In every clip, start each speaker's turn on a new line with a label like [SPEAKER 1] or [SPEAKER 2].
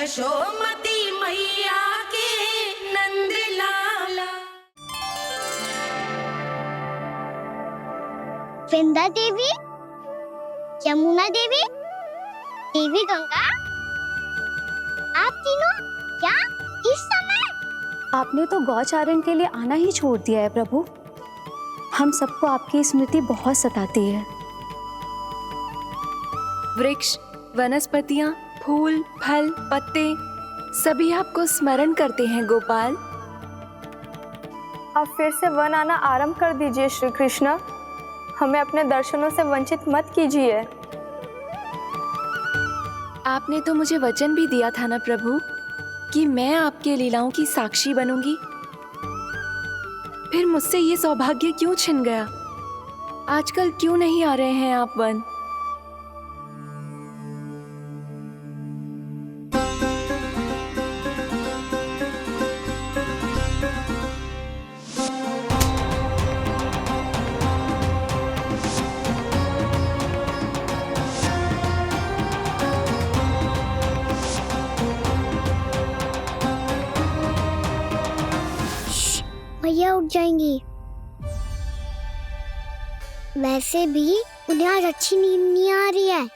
[SPEAKER 1] यशोमती मैया के नंद लाला।
[SPEAKER 2] वृंदा देवी, यमुना देवी, देवी गंगा, आप तीनों क्या इस समय?
[SPEAKER 3] आपने तो गौचारण के लिए आना ही छोड़ दिया है प्रभु। हम सबको आपकी स्मृति बहुत सताती है।
[SPEAKER 4] वृक्ष, वनस्पतियां, फूल, फल, पत्ते सभी आपको स्मरण करते हैं गोपाल।
[SPEAKER 5] अब फिर से वन आना आरंभ कर दीजिए श्री कृष्ण। हमें अपने दर्शनों से वंचित मत कीजिए।
[SPEAKER 4] आपने तो मुझे वचन भी दिया था ना प्रभु कि मैं आपके लीलाओं की साक्षी बनूंगी। फिर मुझसे ये सौभाग्य क्यों छिन गया? आजकल क्यों नहीं आ रहे हैं आप वन?
[SPEAKER 2] मैया उठ जाएंगी। वैसे भी उन्हें आज अच्छी नींद नहीं आ रही है।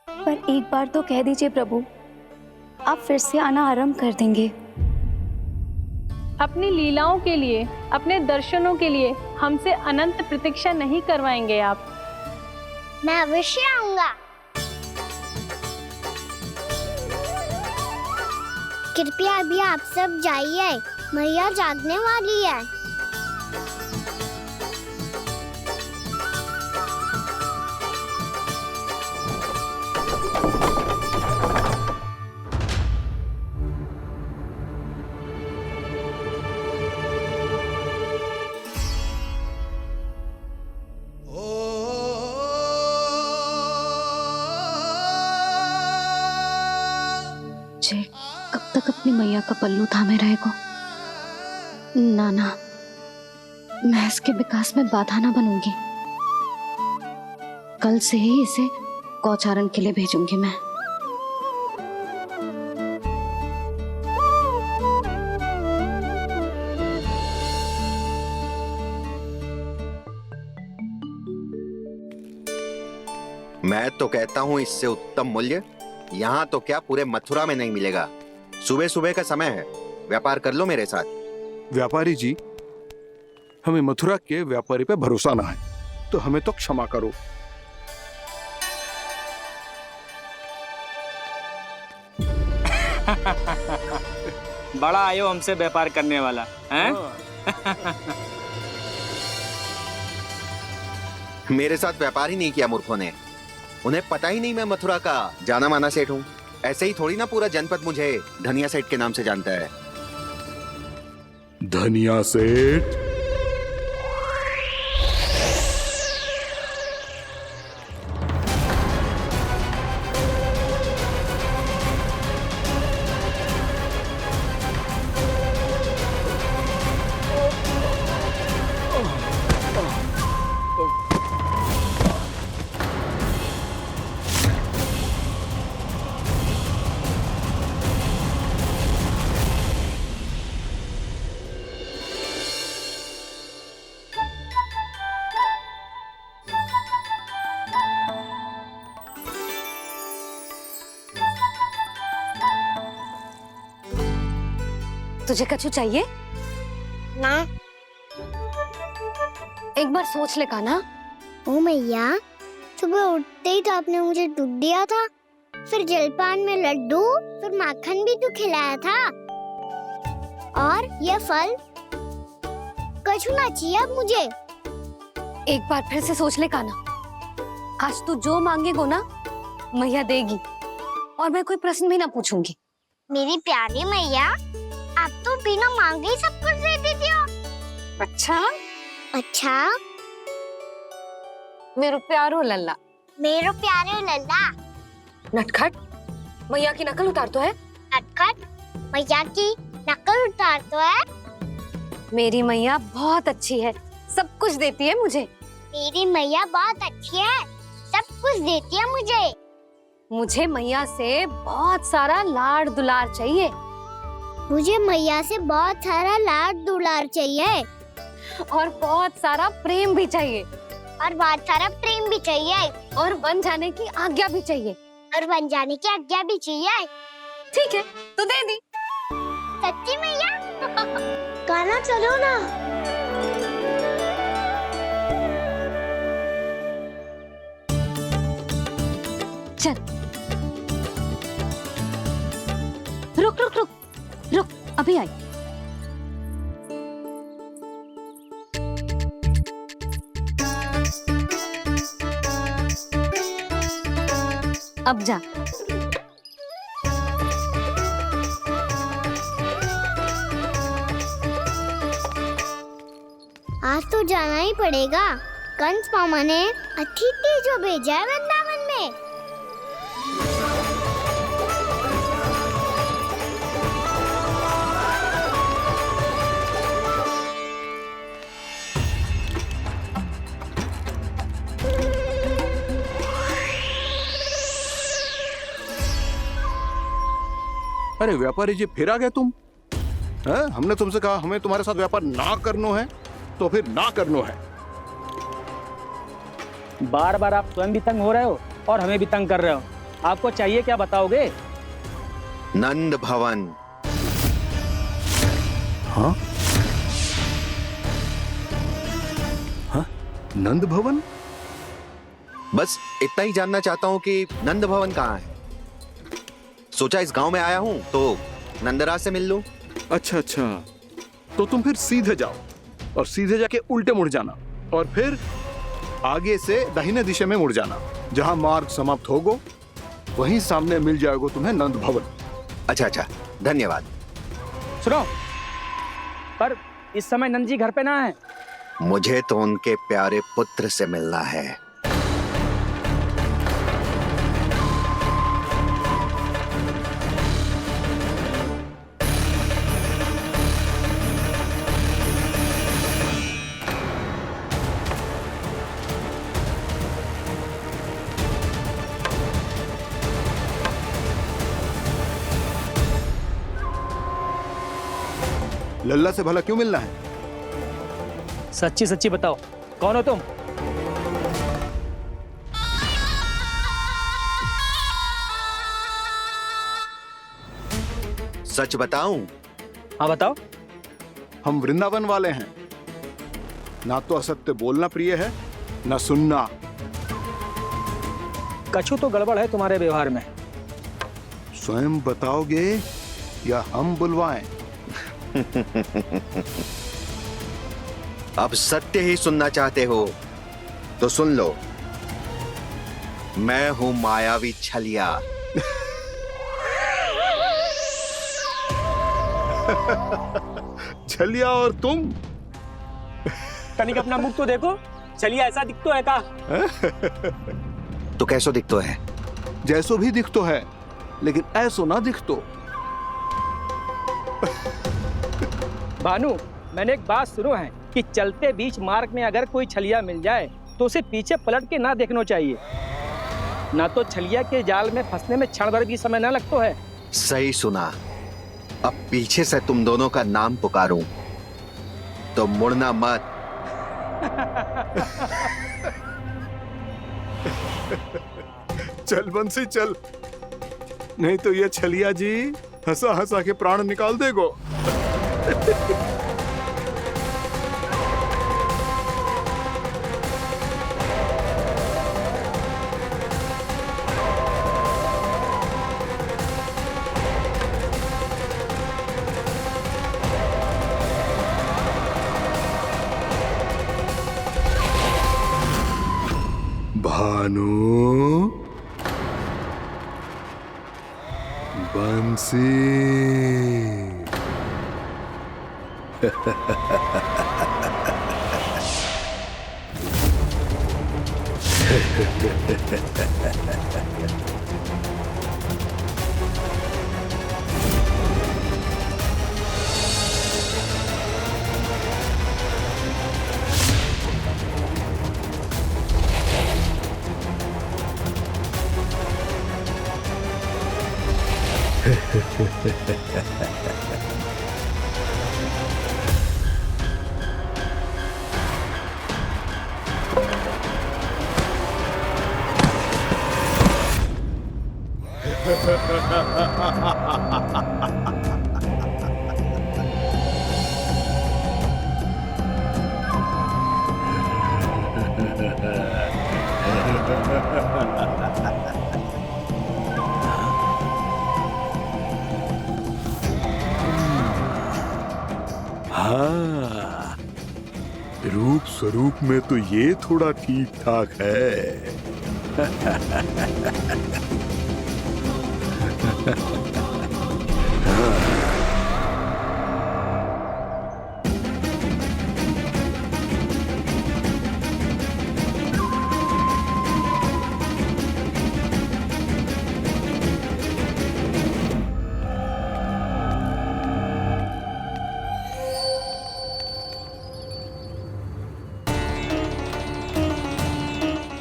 [SPEAKER 3] पर एक बार तो कह दीजिए प्रभु, आप फिर से आना आरंभ कर देंगे।
[SPEAKER 5] अपनी लीलाओं के लिए, अपने दर्शनों के लिए हमसे अनंत प्रतीक्षा नहीं करवाएंगे आप?
[SPEAKER 2] मैं अवश्य आऊंगा। कृपया अभी आप सब जाइए, मैया जागने वाली है।
[SPEAKER 3] जय कब तक अपनी मैया का पल्लू थामे रहेगा? ना ना, मैं इसके विकास में बाधा ना बनूंगी। कल से ही इसे गौचारण के लिए भेजूंगी मैं।
[SPEAKER 6] मैं तो कहता हूँ इससे उत्तम मूल्य यहाँ तो क्या पूरे मथुरा में नहीं मिलेगा। सुबह सुबह का समय है, व्यापार कर लो मेरे साथ।
[SPEAKER 7] व्यापारी जी, हमें मथुरा के व्यापारी पे भरोसा ना है, तो हमें तो क्षमा करो।
[SPEAKER 8] बड़ा आयो हमसे व्यापार करने वाला हैं?
[SPEAKER 6] मेरे साथ व्यापार ही नहीं किया मूर्खों ने। उन्हें पता ही नहीं मैं मथुरा का जाना माना सेठ हूँ। ऐसे ही थोड़ी ना पूरा जनपद मुझे धनिया सेठ के नाम से जानता है।
[SPEAKER 7] धनिया सेठ?
[SPEAKER 3] तुझे कछु चाहिए?
[SPEAKER 2] ना।
[SPEAKER 3] एक बार सोच ले कान्हा।
[SPEAKER 2] ओ मैया, सुबह उठते ही तो आपने मुझे दूध दिया था, फिर जलपान में लड्डू, फिर माखन भी तो खिलाया था। और ये फल कछु ना चाहिए अब मुझे।
[SPEAKER 3] एक बार फिर से सोच ले कान्हा। आज तू जो मांगेगो ना, मैया देगी, और मैं कोई प्रश्न भी ना पूछूंगी।
[SPEAKER 2] मेरी प्यारी मैया, आप तो बिना मांगे ही सब कुछ दे देती हो।
[SPEAKER 3] अच्छा?
[SPEAKER 2] अच्छा?
[SPEAKER 3] मेरो प्यारो लल्ला।
[SPEAKER 2] मेरो प्यारे लल्ला।
[SPEAKER 3] नटखट, मैया की नकल उतार तो है।
[SPEAKER 2] नटखट, मैया की नकल उतार तो है।
[SPEAKER 3] मेरी मैया बहुत अच्छी है, सब कुछ देती है मुझे।
[SPEAKER 2] मेरी मैया बहुत अच्छी है, सब कुछ देती है मुझे।
[SPEAKER 3] मुझे मैया से बहुत सारा लाड़ दुलार चाहिए।
[SPEAKER 2] मुझे मैया से बहुत सारा लाड दुलार चाहिए
[SPEAKER 3] और बहुत सारा प्रेम भी चाहिए।
[SPEAKER 2] और बहुत सारा प्रेम भी चाहिए
[SPEAKER 3] और बन जाने की आज्ञा भी चाहिए।
[SPEAKER 2] और बन जाने की आज्ञा भी चाहिए।
[SPEAKER 3] ठीक है, तो दे दी।
[SPEAKER 2] सच्ची मैया? गाना चलो ना।
[SPEAKER 3] चल, रुक रुक रुक रुक, अभी आई। अब जा।
[SPEAKER 2] आज तो जाना ही पड़ेगा। कंस मामा ने अतिथि जो भेजा है वृंदावन में।
[SPEAKER 7] अरे व्यापारी जी, फिर आ गए तुम? हमने तुमसे कहा हमें तुम्हारे साथ व्यापार ना करनो है, तो फिर ना करनो है।
[SPEAKER 8] बार बार आप स्वयं भी तंग हो रहे हो और हमें भी तंग कर रहे हो। आपको चाहिए क्या बताओगे?
[SPEAKER 6] नंद भवन।
[SPEAKER 7] हाँ? हाँ? नंद भवन?
[SPEAKER 6] बस इतना ही जानना चाहता हूँ कि नंद भवन कहाँ है। सोचा इस गांव में आया हूँ तो नंदराज से मिल लूं।
[SPEAKER 7] अच्छा अच्छा, तो तुम फिर सीधे जाओ और सीधे जाके उल्टे मुड़ जाना और फिर आगे से दाहिने दिशा में मुड़ जाना। जहां मार्ग समाप्त होगो वहीं सामने मिल जाएगा तुम्हें नंद भवन।
[SPEAKER 6] अच्छा अच्छा, धन्यवाद।
[SPEAKER 8] सुनो, पर इस समय नंद जी घर पे ना है।
[SPEAKER 6] मुझे तो उनके प्यारे पुत्र से मिलना है।
[SPEAKER 7] लल्ला से भला क्यों मिलना है?
[SPEAKER 8] सच्ची सच्ची बताओ, कौन हो तुम?
[SPEAKER 6] सच बताऊं?
[SPEAKER 8] हाँ बताओ।
[SPEAKER 7] हम वृंदावन वाले हैं। ना तो असत्य बोलना प्रिय है, ना सुनना।
[SPEAKER 8] कछु तो गड़बड़ है तुम्हारे व्यवहार में।
[SPEAKER 7] स्वयं बताओगे या हम बुलवाएं?
[SPEAKER 6] अब सत्य ही सुनना चाहते हो तो सुन लो। मैं हूं मायावी छलिया।
[SPEAKER 7] छलिया और तुम?
[SPEAKER 8] कनिक अपना मुख तो देखो, चलिए ऐसा दिख तो है का?
[SPEAKER 6] तो कैसो दिखतो है?
[SPEAKER 7] जैसो भी दिख तो है, लेकिन ऐसो ना दिख तो।
[SPEAKER 8] भानु, मैंने एक बात सुनो है कि चलते बीच मार्ग में अगर कोई छलिया मिल जाए तो उसे पीछे पलट के ना देखना चाहिए। ना तो छलिया के जाल में फंसने में क्षण भर भी समय ना लगता है।
[SPEAKER 6] सही सुना। अब पीछे से तुम दोनों का नाम पुकारूं तो मुड़ना मत।
[SPEAKER 7] चल बंसी चल, नहीं तो ये छलिया जी हंसा हंसा के प्राण निकाल देगो। भानु, बंसी। हाँ, रूप स्वरूप में तो ये थोड़ा ठीक ठाक है।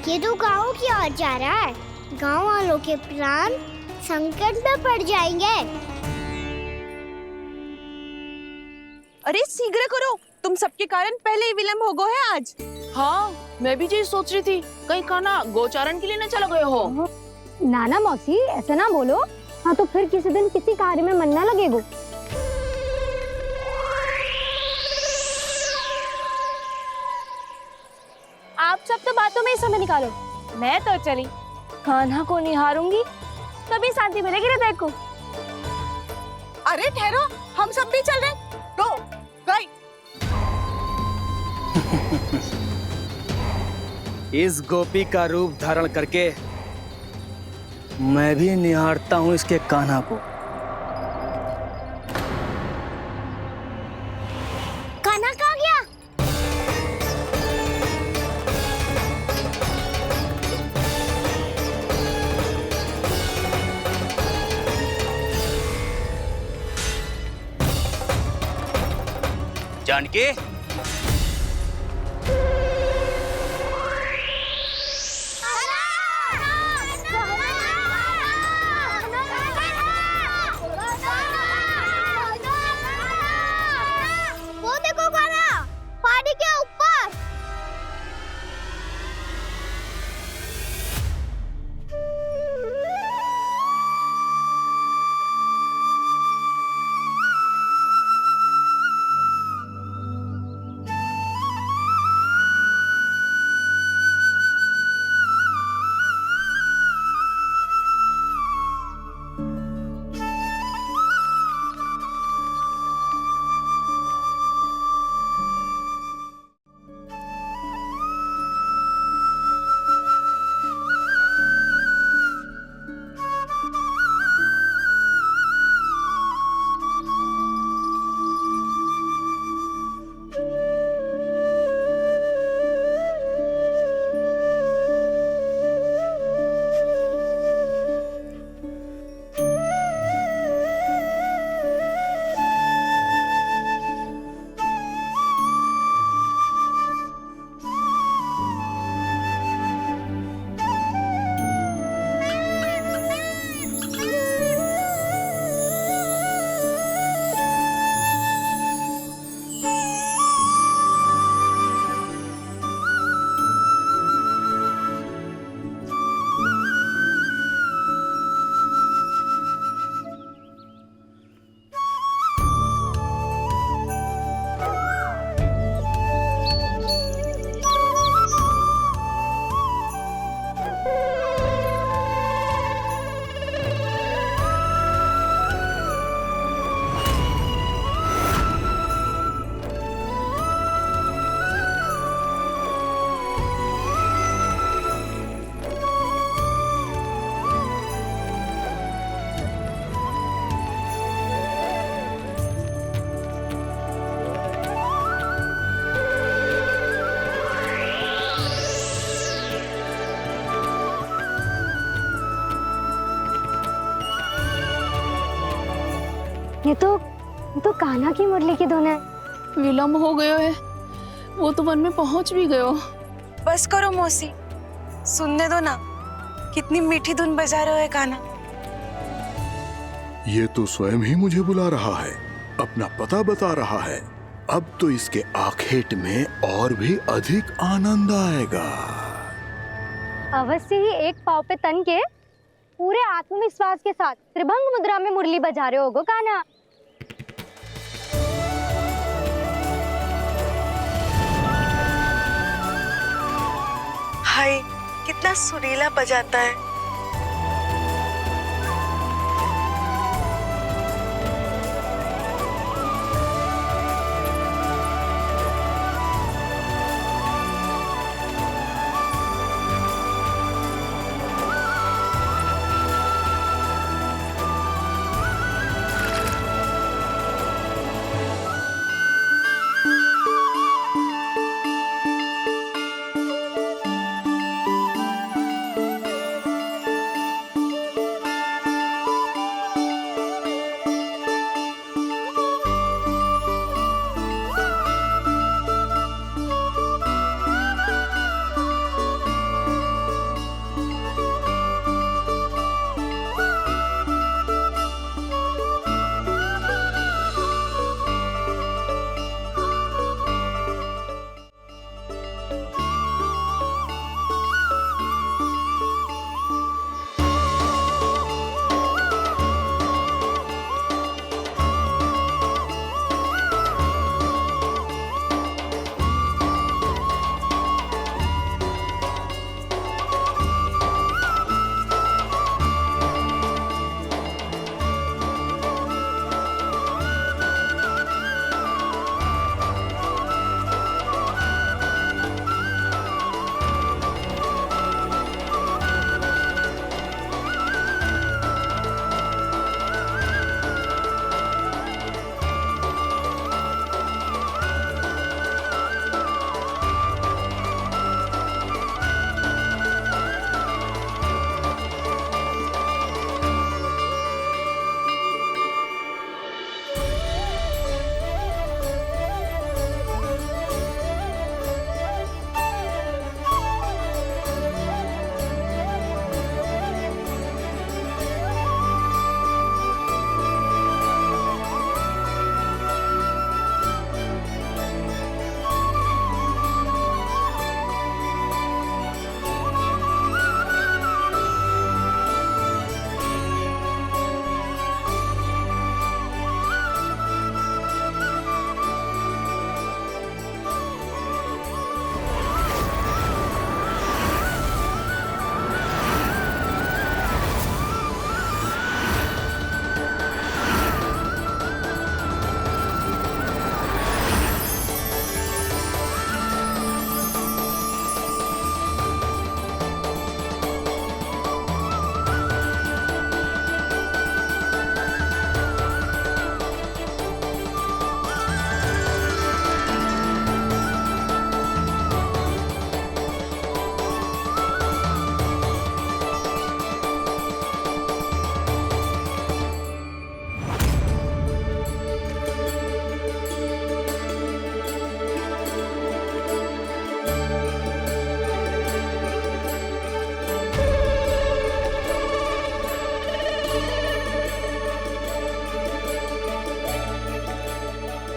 [SPEAKER 2] ये तो गाँव की ओर जा रहा है। गाँव वालों के प्राण संकट में पड़ जाएंगे।
[SPEAKER 1] अरे शीघ्र करो, तुम सबके कारण पहले ही विलंब हो गया है आज।
[SPEAKER 9] हाँ, मैं भी यही सोच रही थी, कहीं खाना गोचारण के लिए न चला गए हो।
[SPEAKER 10] नाना मौसी ऐसे ना बोलो। हाँ तो फिर किसी दिन किसी कार्य में मन ना लगेगा।
[SPEAKER 5] आप सब तो बातों में ही समय निकालो। मैं तो चली कान्हा को निहारूंगी, तभी शांति मिलेगी हृदय को।
[SPEAKER 1] अरे ठहरो, हम सब भी चल रहे। तो गई।
[SPEAKER 8] इस गोपी का रूप धारण करके मैं भी निहारता हूँ इसके कान्हा को।
[SPEAKER 2] कान्हा कहाँ गया?
[SPEAKER 8] जानकी,
[SPEAKER 2] वो देखो कान्हा, पहाड़ी के ऊपर।
[SPEAKER 10] ये तो कान्हा की मुरली की धुन है।
[SPEAKER 9] विलंब हो गयो है, वो तो वन में पहुंच भी गयो।
[SPEAKER 1] बस करो मौसी, सुनने दो ना, कितनी मीठी धुन बजा रहे हो कान्हा।
[SPEAKER 7] ये तो स्वयं ही मुझे बुला रहा है, अपना पता बता रहा है। अब तो इसके आखेट में और भी अधिक आनंद आएगा।
[SPEAKER 10] अवश्य ही एक पाव पे तन के पूरे आत्मविश्वास के साथ त्रिभंग मुद्रा में मुरली बजा रहे होगो कान्हा।
[SPEAKER 1] हाय, कितना सुरीला बजाता है।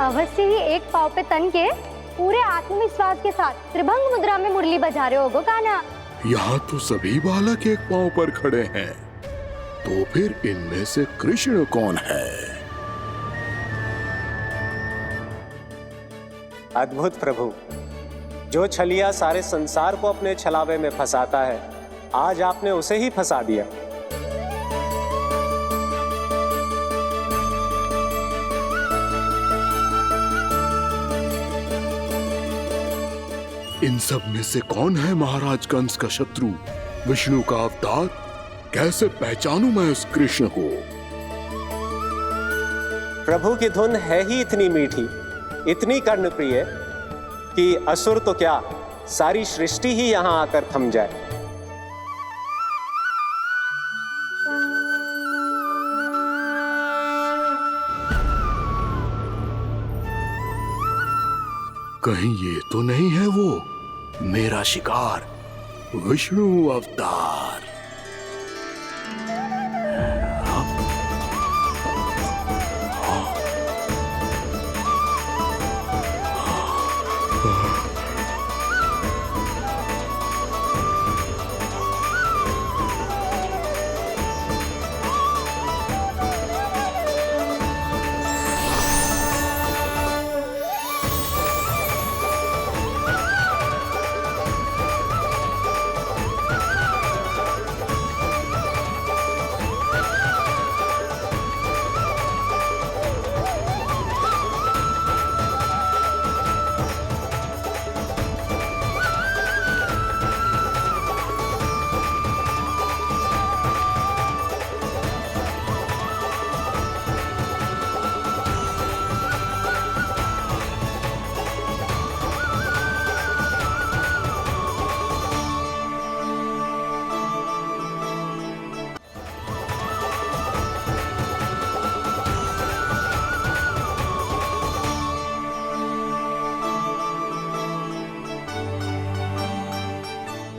[SPEAKER 10] अवश्य ही एक पाव पे तन के पूरे आत्मविश्वास के साथ त्रिभंग मुद्रा में मुरली बजा रहे होगो कान्हा।
[SPEAKER 7] यहाँ तो सभी बालक एक पांव पर खड़े हैं, तो फिर इनमें से कृष्ण कौन है?
[SPEAKER 11] अद्भुत प्रभु, जो छलिया सारे संसार को अपने छलावे में फंसाता है, आज आपने उसे ही फंसा दिया।
[SPEAKER 7] इन सब में से कौन है महाराज कंस का शत्रु, विष्णु का अवतार? कैसे पहचानूं मैं उस कृष्ण को?
[SPEAKER 11] प्रभु की धुन है ही इतनी मीठी, इतनी कर्णप्रिय कि असुर तो क्या, सारी सृष्टि ही यहां आकर थम जाए।
[SPEAKER 7] कहीं ये तो नहीं है वो मेरा शिकार, विष्णु अवतार?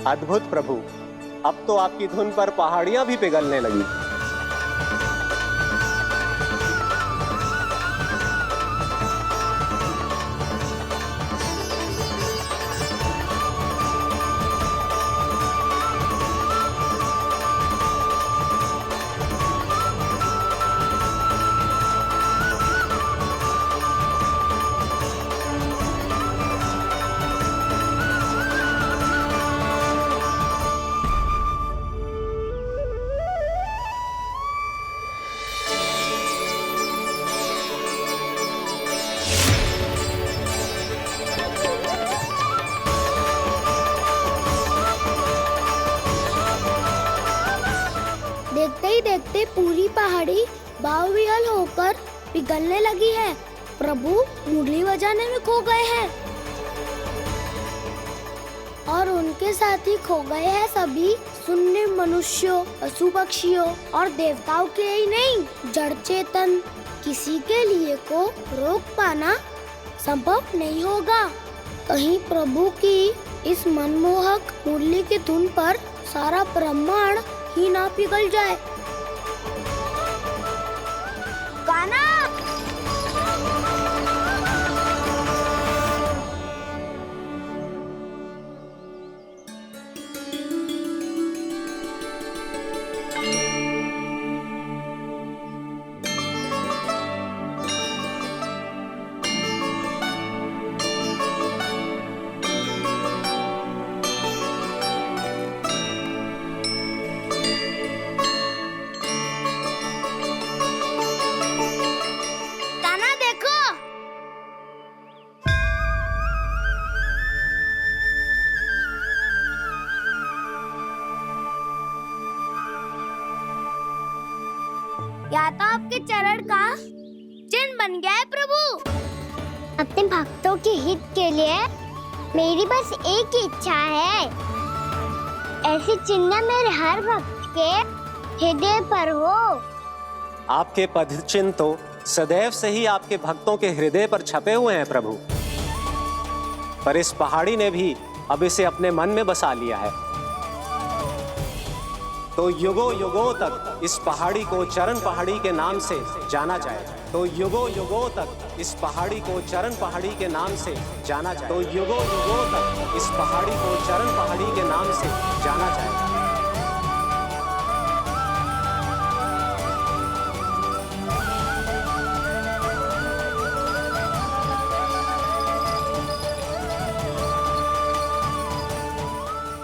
[SPEAKER 11] अद्भुत प्रभु, अब तो आपकी धुन पर पहाड़ियां भी पिघलने लगी।
[SPEAKER 2] देखते ही देखते पूरी पहाड़ी बावविहल होकर पिघलने लगी है। प्रभु मुरली बजाने में खो गए हैं और उनके साथ ही खो गए हैं सभी सुनने मनुष्यों, पशु पक्षियों और देवताओं के ही नहीं, जड़ चेतन किसी के लिए को रोक पाना संभव नहीं होगा। कहीं प्रभु की इस मनमोहक मुरली की धुन पर सारा ब्रह्मांड ही ना पिघल जाए। गाना या तो आपके चरण का चिन्ह बन गया है प्रभु। अपने भक्तों के हित के लिए मेरी बस एक ही इच्छा है, ऐसी चिन्ह मेरे हर भक्त के हृदय पर हो।
[SPEAKER 11] आपके पद चिन्ह तो सदैव से ही आपके भक्तों के हृदय पर छपे हुए हैं प्रभु, पर इस पहाड़ी ने भी अब इसे अपने मन में बसा लिया है। तो युगों युगों तक इस पहाड़ी को चरण पहाड़ी के नाम से जाना जाए। तो युगों युगों तक इस पहाड़ी को चरण पहाड़ी के नाम से जाना जाए। तो युगों युगों तक इस पहाड़ी को चरण पहाड़ी के नाम से जाना जाए।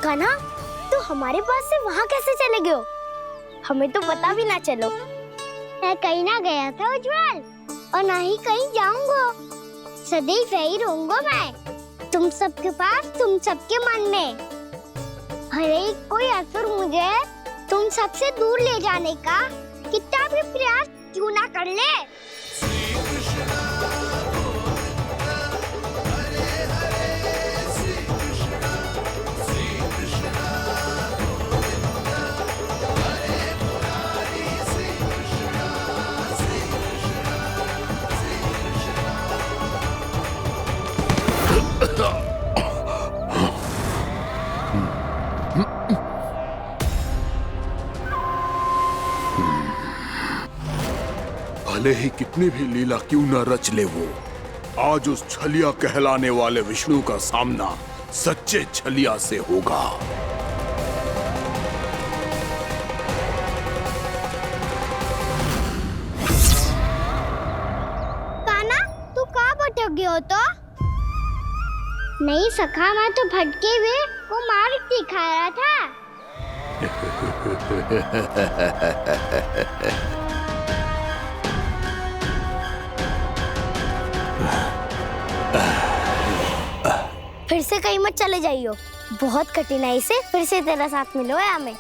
[SPEAKER 2] कान्हा, तू हमारे पास से वहाँ कैसे चले गए हो? हमें तो पता भी ना चलो। मैं कहीं ना गया था उज्जवल, और ना ही कहीं जाऊंगा। सदैव यही रहूंगा मैं, तुम सबके पास, तुम सबके मन में। हर एक कोई असुर मुझे तुम सबसे दूर ले जाने का कितना भी प्रयास क्यों ना कर ले।
[SPEAKER 12] भले ही कितनी भी लीला क्यों न रच ले वो, आज उस छलिया कहलाने वाले विष्णु का सामना सच्चे छलिया से होगा।
[SPEAKER 2] कान्हा, तू कहाँ भटक गया हो? तो नहीं सखा, मैं तो भटके हुए को मार्ग दिखा रहा था। फिर से कहीं मत चले जाइयो, बहुत कठिनाई से फिर से तेरा साथ मिलो है हमें।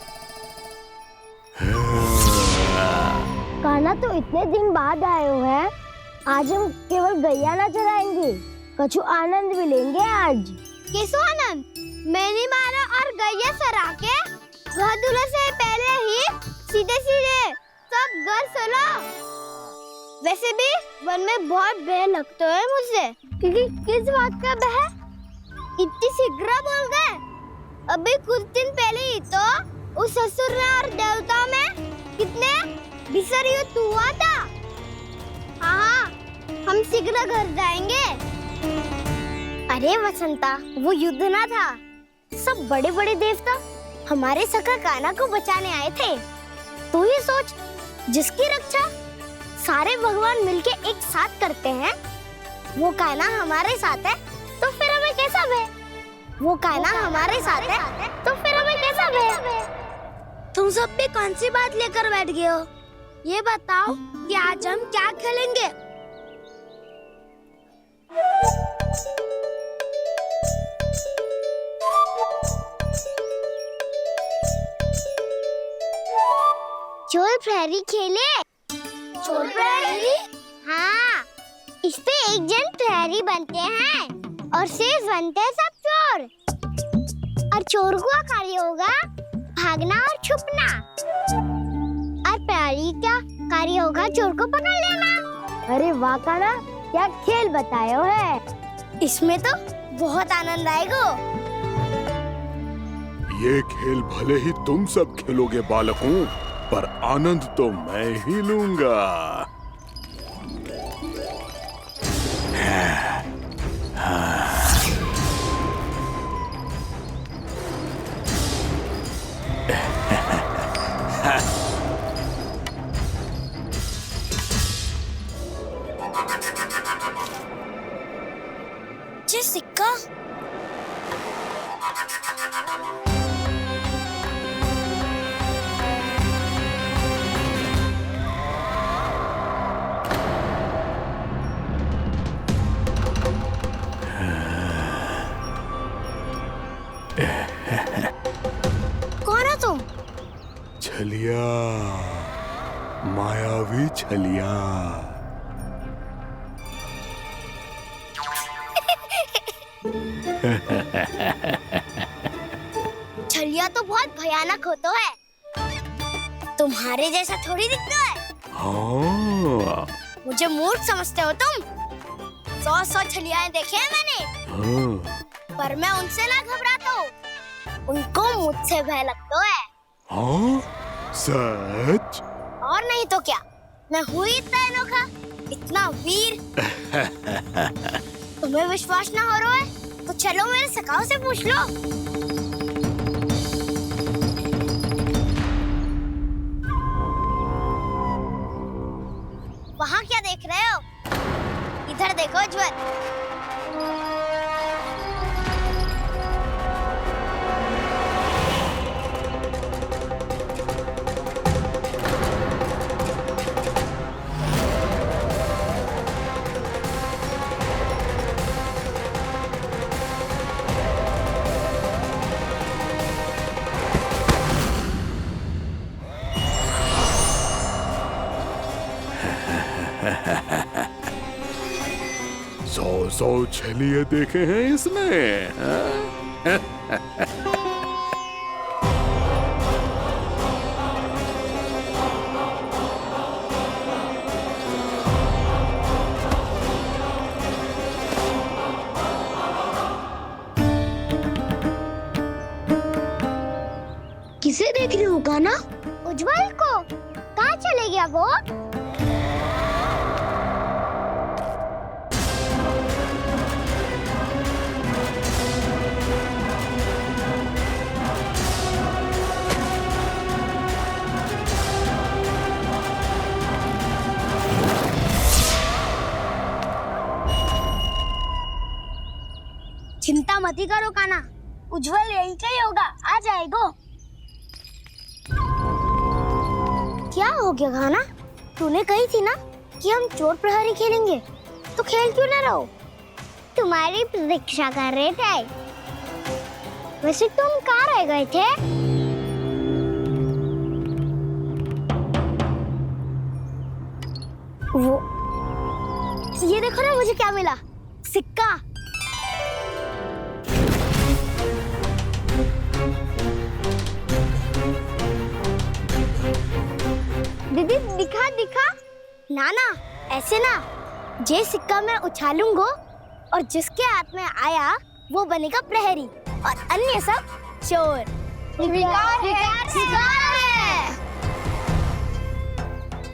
[SPEAKER 2] कान्हा, तो इतने दिन बाद आए हो है, आज हम केवल गैया ना चराएंगे, कछु आनंद भी लेंगे आज। किसो आनंद? मैंने मारा और गैया सरा के वह दूल्हे से पहले ही सीधे सीधे सब घर चलो। वैसे भी वन में बहुत भय लगता है मुझसे, क्योंकि किस बात का भय? इतनी शीघ्र बोल गए। अभी कुछ दिन पहले ही तो उस ससुर और देवता में कितने भीषण युद्ध हुआ था। हाँ, हम शीघ्र घर जाएंगे। अरे वसंता, वो युद्ध ना था, सब बड़े बड़े देवता हमारे सखा कान्हा को बचाने आए थे। तू ही सोच, जिसकी रक्षा सारे भगवान मिलके एक साथ करते हैं, वो कान्हा हमारे साथ है तो फिर हमें कैसा भय? वो कान्हा हमारे साथ है तो फिर हमें कैसा भय? तुम सब भी कौन सी बात लेकर बैठ गए हो? ये बताओ कि आज हम क्या खेलेंगे? चोर प्रहरी खेले। चोर प्रहरी? हाँ, इस पे एक जन प्रहरी बनते हैं और शेष बनते हैं सब चोर। और चोर का कार्य होगा भागना और छुपना, और प्रहरी का कार्य होगा चोर को पकड़ लेना। अरे वाह कान्हा, क्या खेल बताया है। इसमें तो बहुत आनंद आएगा।
[SPEAKER 12] ये खेल भले ही तुम सब खेलोगे बालकों, पर आनंद तो मैं ही लूंगा।
[SPEAKER 2] ये सिक्का कौन हो तुम?
[SPEAKER 12] छलिया, मायावी छलिया।
[SPEAKER 2] छलिया तो बहुत भयानक होता है, तुम्हारे जैसा थोड़ी दिखता है।
[SPEAKER 12] हाँ।
[SPEAKER 2] मुझे मूर्ख समझते हो तुम? 100 छलियाएं देखे हैं मैंने,
[SPEAKER 12] हाँ।
[SPEAKER 2] पर मैं उनसे ना घबराता हूँ, उनको मुझसे भय लगता है।
[SPEAKER 12] हाँ? सच?
[SPEAKER 2] और नहीं तो क्या, मैं हूँ इतना अनोखा, इतना वीर। तुम्हें विश्वास ना हो रहा है तो चलो मेरे सखाओं से पूछ लो। वहाँ क्या देख रहे हो? इधर देखो उज्ज्वल।
[SPEAKER 12] सौ छलिए देखे हैं इसने।
[SPEAKER 2] किसे देख रही हो कान्हा? उज्ज्वल को। कहाँ चले गया वो? चिंता मत करो कान्हा, उज्ज्वल यही का ही होगा, आ जाएगा। क्या हो गया कान्हा? तूने कही थी ना कि हम चोर प्रहरी खेलेंगे, तो खेल क्यों ना रहो? तुम्हारी प्रतीक्षा कर रहे थे। वैसे तुम कहाँ रह गए थे? वो ये देखो ना, मुझे क्या मिला? सिक्का। दीदी दिखा दिखा। ना ना, ऐसे ना, ये सिक्का मैं उछालूंगा और जिसके हाथ में आया वो बनेगा प्रहरी और अन्य सब चोर। स्वीकार है।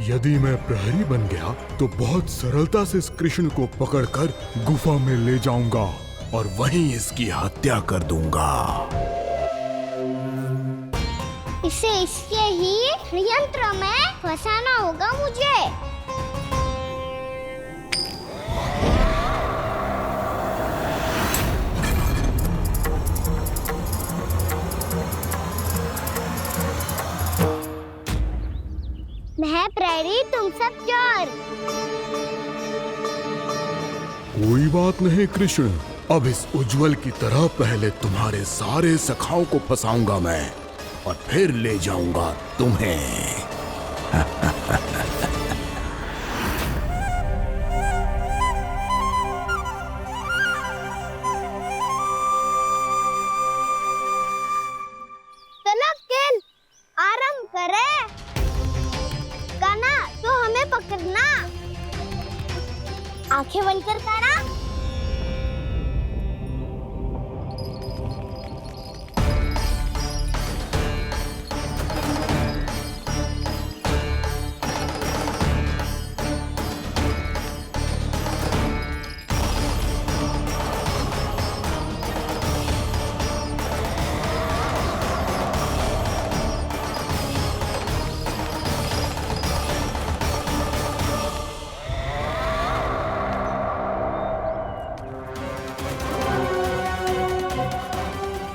[SPEAKER 12] यदि मैं प्रहरी बन गया तो बहुत सरलता से इस कृष्ण को पकड़कर गुफा में ले जाऊंगा और वहीं इसकी हत्या कर दूंगा।
[SPEAKER 2] इसे इसके ही यंत्र में फंसाना होगा मुझे। मैं प्रहरी, तुम सब चोर।
[SPEAKER 12] कोई बात नहीं कृष्ण, अब इस उज्जवल की तरह पहले तुम्हारे सारे सखाओं को फंसाऊंगा मैं और फिर ले जाऊंगा तुम्हें।
[SPEAKER 2] चलो किल, आराम करे। कान्हा, तो हमें पकड़ना। आंखें बंद कर कान्हा।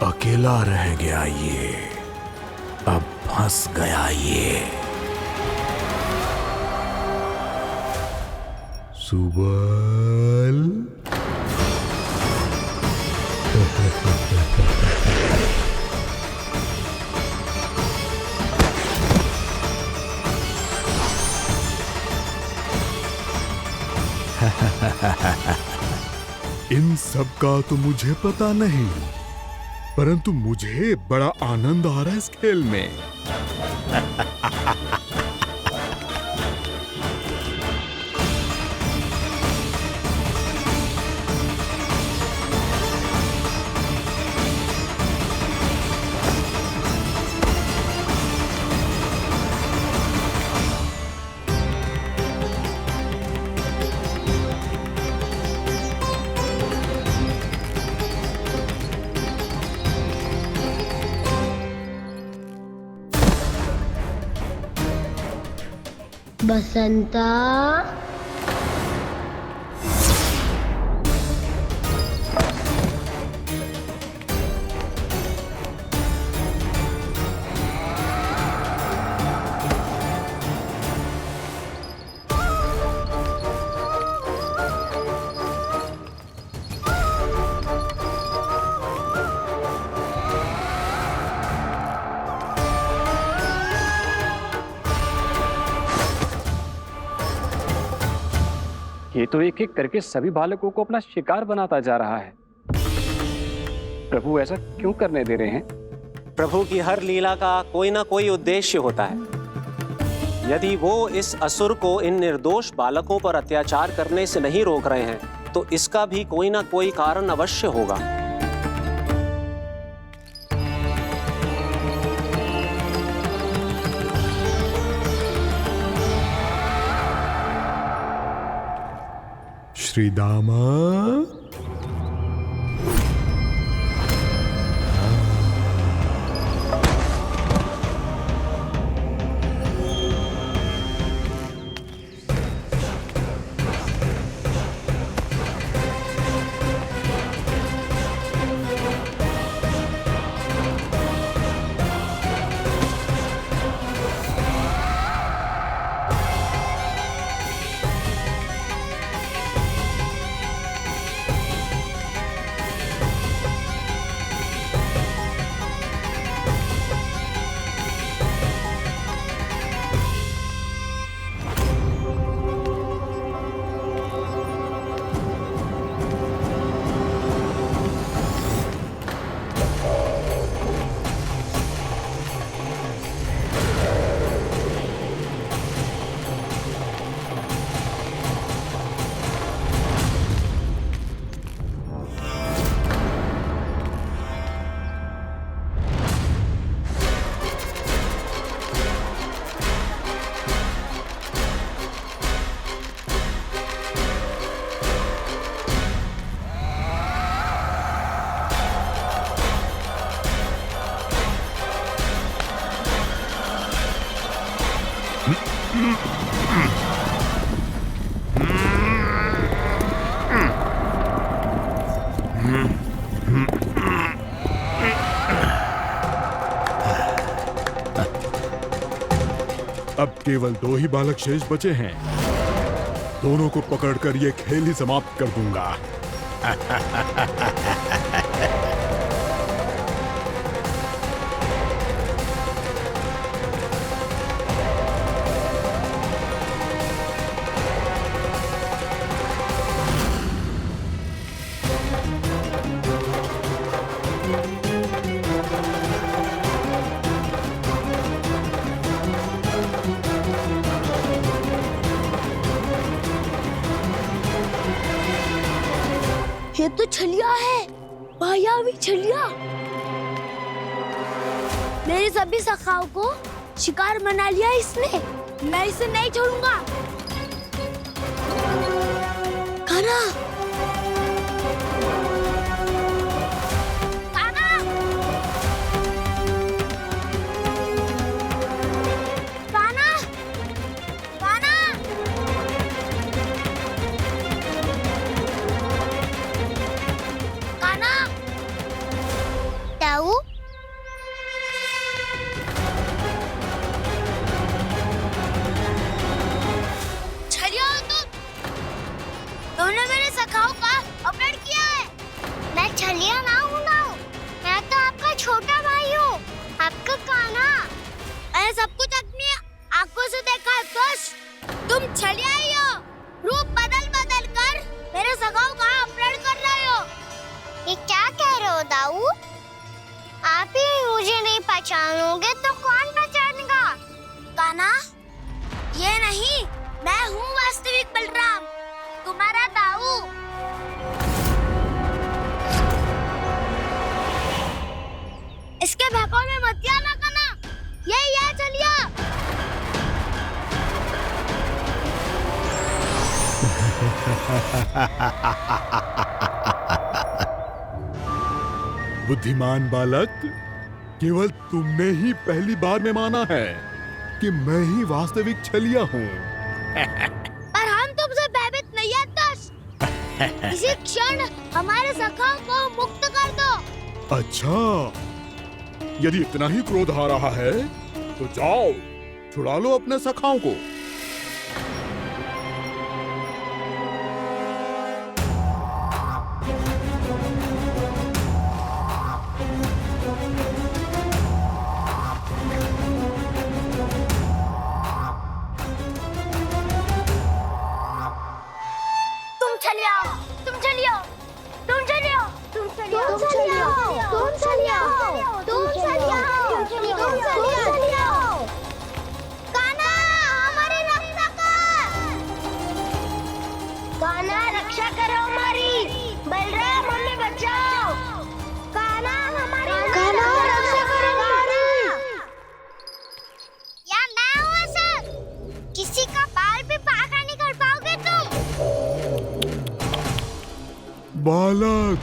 [SPEAKER 12] अकेला रह गया ये, अब फंस गया ये। सुबल। इन सब का तो मुझे पता नहीं, परंतु मुझे बड़ा आनंद आ रहा है इस खेल में।
[SPEAKER 2] बसंता,
[SPEAKER 8] ये तो एक एक करके सभी बालकों को अपना शिकार बनाता जा रहा है। प्रभु ऐसा क्यों करने दे रहे हैं?
[SPEAKER 11] प्रभु की हर लीला का कोई ना कोई उद्देश्य होता है। यदि वो इस असुर को इन निर्दोष बालकों पर अत्याचार करने से नहीं रोक रहे हैं तो इसका भी कोई ना कोई कारण अवश्य होगा।
[SPEAKER 12] श्री दामा, केवल 2 ही बालक शेष बचे हैं। दोनों को पकड़कर ये खेल ही समाप्त कर दूंगा।
[SPEAKER 5] ये तो छलिया है, मायावी छलिया। मेरे सभी सखाओं को शिकार बना लिया इसने। मैं इसे नहीं छोड़ूंगा। कान्हा, कान्हा, कान्हा, कान्हा। कान्हा,
[SPEAKER 2] ताऊ,
[SPEAKER 5] छलिया हो तुम। तुमने मेरे सखाओं का अपहरण किया है।
[SPEAKER 2] मैं छलिया ना हूँ ताऊ। मैं तो आपका छोटा भाई हूँ, आपका कान्हा।
[SPEAKER 5] मैंने सब कुछ अपनी आंखों से देखा है बस। तुम छलिया ही हो। रूप बदल बदल कर मेरे सखाओं का अपहरण कर रहे हो।
[SPEAKER 2] ये क्या कह रहे हो ताऊ? आप ही मुझे नहीं पहचानोगे तो कौन पहचानेगा?
[SPEAKER 5] कान्हा, ये नहीं, मैं हूँ वास्तविक बलराम, तुम्हारा ताऊ। इसके भौकाल में मत आना कान्हा। ये चलिया।
[SPEAKER 12] बुद्धिमान बालक, केवल तुमने ही पहली बार में माना है कि मैं ही वास्तविक छलिया हूँ।
[SPEAKER 5] पर हम तुमसे भयभीत नहीं है दस। इसी क्षण हमारे सखाओं को मुक्त कर दो।
[SPEAKER 12] अच्छा, यदि इतना ही क्रोध आ रहा है तो जाओ, छुड़ा लो अपने सखाओं को।
[SPEAKER 5] तुम छलिया, तुम छलिया, तुम छलिया, तुम छलिया, तुम छलिया, तुम छलिया, तुम छलिया, तुम छलिया। कान्हा, हमारी रक्षा कर। कान्हा, रक्षा करो हमारी। बलराम, हमें बचाओ। कान्हा, हमारी रक्षा करो हमारी।
[SPEAKER 2] या मैं हूँ सर। किसी का बाल भी पाका नहीं कर पाओगे तुम।
[SPEAKER 12] बालक,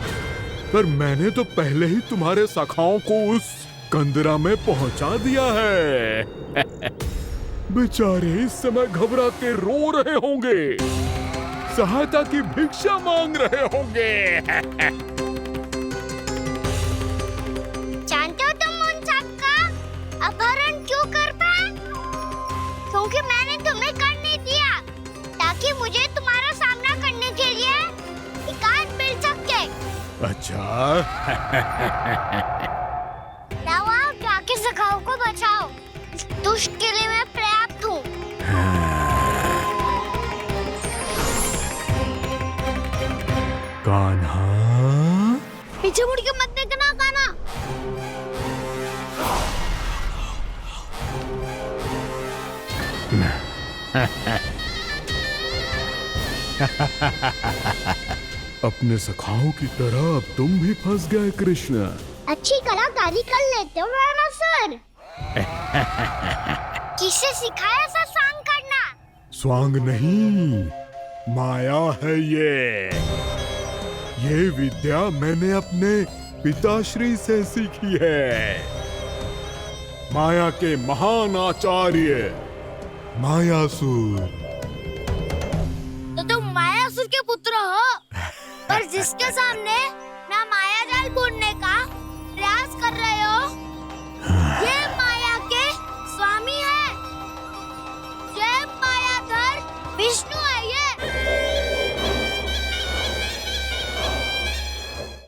[SPEAKER 12] पर मैंने तो पहले ही तुम्हारे सखाओं को उस कंदरा में पहुंचा दिया है। बेचारे इस समय घबरा के रो रहे होंगे, सहायता की भिक्षा मांग रहे होंगे।
[SPEAKER 2] जानते हो तुम उन सबका अपहरण क्यों कर पाए? क्योंकि मैंने तुम्हें कर नहीं दिया, ताकि मुझे तुम्हारा सामना करने के लिए एकांत मिल सके।
[SPEAKER 12] अच्छा।
[SPEAKER 2] जाओ, आप जाके सखाओं को बचाओ। इस दुष्ट के लिए मैं पर्याप्त हूँ।
[SPEAKER 12] कान्हा,
[SPEAKER 5] पीछे मुड़ के मत देखना कान्हा।
[SPEAKER 12] अपने सखाओं की तरह अब तुम भी फंस गए कृष्ण।
[SPEAKER 2] अच्छी कलाकारी कर लेते हो ना सर। किसे सिखाया ऐसा स्वांग करना?
[SPEAKER 12] स्वांग नहीं, माया है ये विद्या मैंने अपने पिताश्री से सीखी है। माया के महान आचार्य मायासुर।
[SPEAKER 5] तो तुम मायासुर के पुत्र हो, पर जिसके सामने मैं माया जाल बूनने